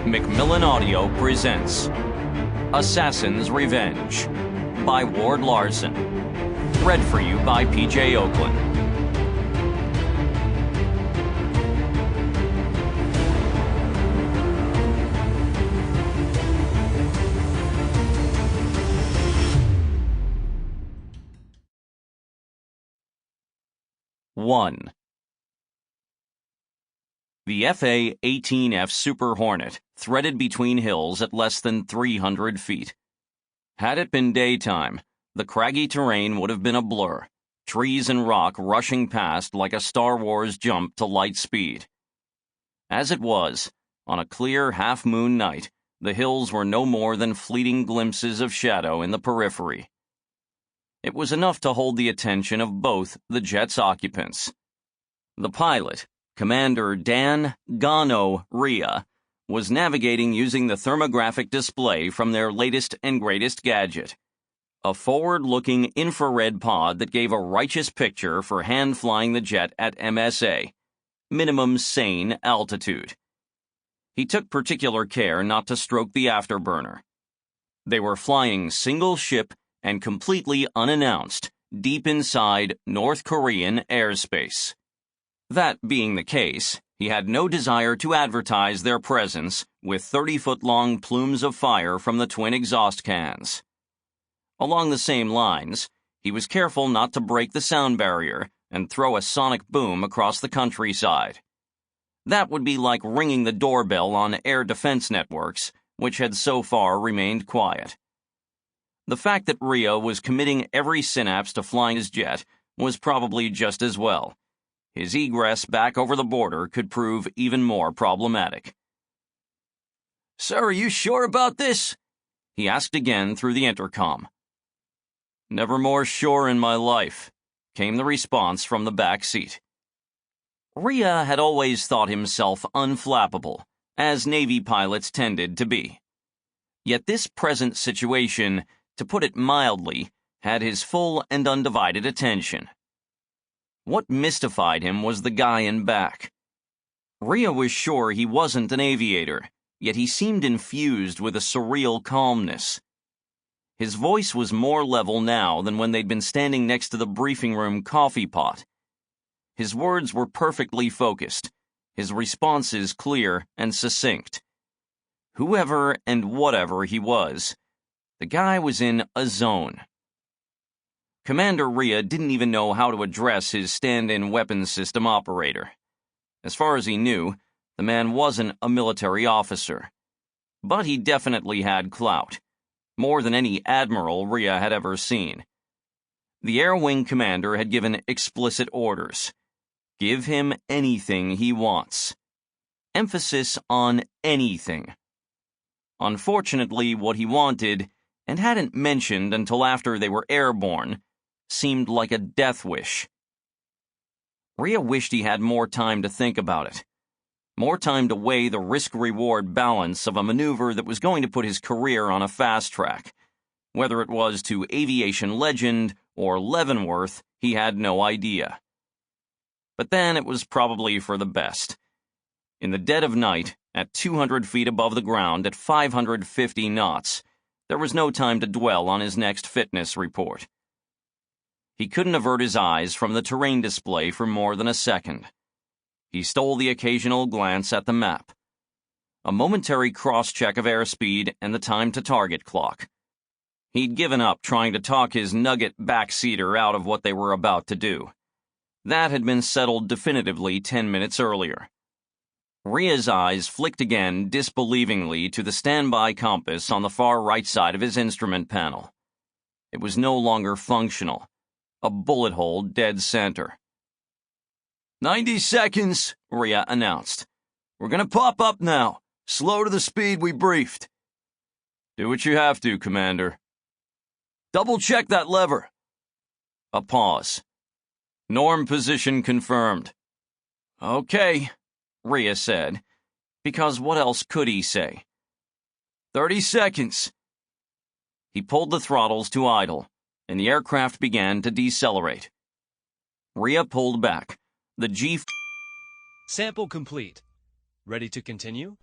Macmillan Audio presents Assassin's Revenge by Ward Larsen. Read for you by P.J. Ochlan. One. The FA-18F Super Hornet threaded between hills at less than 300 feet. Had it been daytime, the craggy terrain would have been a blur, trees and rock rushing past like a Star Wars jump to light speed. As it was, on a clear half-moon night, the hills were no more than fleeting glimpses of shadow in the periphery. It was enough to hold the attention of both the jet's occupants. The pilot, Commander Dan Gano Rhea, was navigating using the thermographic display from their latest and greatest gadget, a forward-looking infrared pod that gave a righteous picture for hand-flying the jet at MSA, minimum sane altitude. He took particular care not to stroke the afterburner. They were flying single ship and completely unannounced, deep inside North Korean airspace. That being the case, he had no desire to advertise their presence with 30-foot-long plumes of fire from the twin exhaust cans. Along the same lines, he was careful not to break the sound barrier and throw a sonic boom across the countryside. That would be like ringing the doorbell on air defense networks, which had so far remained quiet. The fact that Rhea was committing every synapse to flying his jet was probably just as well. His egress back over the border could prove even more problematic. "Sir, are you sure about this?" he asked again through the intercom. "Never more sure in my life," came the response from the back seat. Rhea had always thought himself unflappable, as Navy pilots tended to be. Yet this present situation, to put it mildly, had his full and undivided attention. What mystified him was the guy in back. Rhea was sure he wasn't an aviator, yet he seemed infused with a surreal calmness. His voice was more level now than when they'd been standing next to the briefing room coffee pot. His words were perfectly focused, his responses clear and succinct. Whoever and whatever he was, the guy was in a zone. Commander Rhea didn't even know how to address his stand-in weapons system operator. As far as he knew, the man wasn't a military officer. But he definitely had clout, more than any admiral Rhea had ever seen. The Air Wing commander had given explicit orders. Give him anything he wants. Emphasis on anything. Unfortunately, what he wanted, and hadn't mentioned until after they were airborne, seemed like a death wish. Rhea wished he had more time to think about it. More time to weigh the risk-reward balance of a maneuver that was going to put his career on a fast track. Whether it was to aviation legend or Leavenworth, he had no idea. But then it was probably for the best. In the dead of night, at 200 feet above the ground at 550 knots, there was no time to dwell on his next fitness report. He couldn't avert his eyes from the terrain display for more than a second. He stole the occasional glance at the map. A momentary cross-check of airspeed and the time-to-target clock. He'd given up trying to talk his nugget backseater out of what they were about to do. That had been settled definitively 10 minutes earlier. Rhea's eyes flicked again disbelievingly to the standby compass on the far right side of his instrument panel. It was no longer functional. A bullet hole dead center. 90 seconds, Rhea announced. "We're gonna pop up now. Slow to the speed we briefed." "Do what you have to, Commander." "Double-check that lever." A pause. "Norm position confirmed." "Okay," Rhea said, because what else could he say? 30 seconds. He pulled the throttles to idle, and the aircraft began to decelerate. Rhea pulled back. The G... Sample complete. Ready to continue?